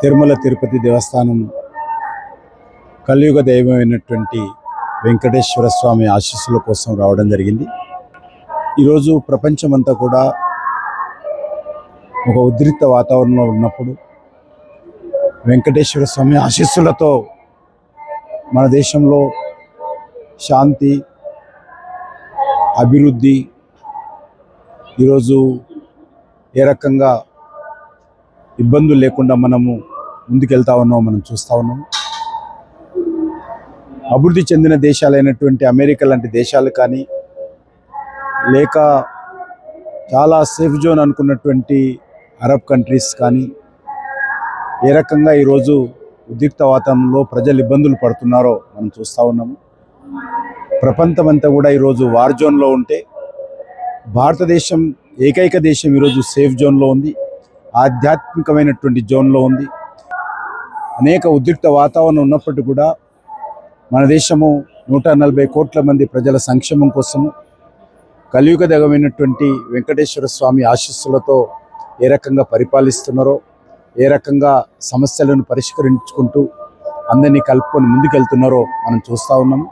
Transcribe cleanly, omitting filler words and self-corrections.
తిరుమల తిరుపతి దేవస్థానం కలియుగ దైవమైనటువంటి వెంకటేశ్వర స్వామి ఆశీస్సుల కోసం రావడం జరిగింది. ఈరోజు ప్రపంచమంతా కూడా ఒక ఉద్రిక్త వాతావరణంలో ఉన్నప్పుడు వెంకటేశ్వర స్వామి ఆశీస్సులతో మన దేశంలో శాంతి, అభివృద్ధి ఈరోజు ఏ రకంగా ఇబ్బందులు లేకుండా మనము ముందుకెళ్తా ఉన్నామో మనం చూస్తూ ఉన్నాము. అభివృద్ధి చెందిన దేశాలైనటువంటి అమెరికా లాంటి దేశాలు కానీ, లేక చాలా సేఫ్ జోన్ అనుకున్నటువంటి అరబ్ కంట్రీస్ కానీ ఏ రకంగా ఈరోజు ఉద్రిక్త వాతావరణంలో ప్రజలు ఇబ్బందులు పడుతున్నారో మనం చూస్తూ ఉన్నాము. ప్రపంచమంతా కూడా ఈరోజు వార్ జోన్లో ఉంటే భారతదేశం ఏకైక దేశం ఈరోజు సేఫ్ జోన్లో ఉంది, ఆధ్యాత్మికమైనటువంటి జోన్లో ఉంది. అనేక ఉద్రిక్త వాతావరణం ఉన్నప్పటికీ కూడా మన దేశము 140 కోట్ల మంది ప్రజల సంక్షేమం కోసము కలియుగ దైవమైనటువంటి వెంకటేశ్వర స్వామి ఆశీస్సులతో ఏ రకంగా పరిపాలిస్తున్నారో, ఏ రకంగా సమస్యలను పరిష్కరించుకుంటూ అందరినీ కలుపుకొని ముందుకెళ్తున్నారో మనం చూస్తూ ఉన్నాము.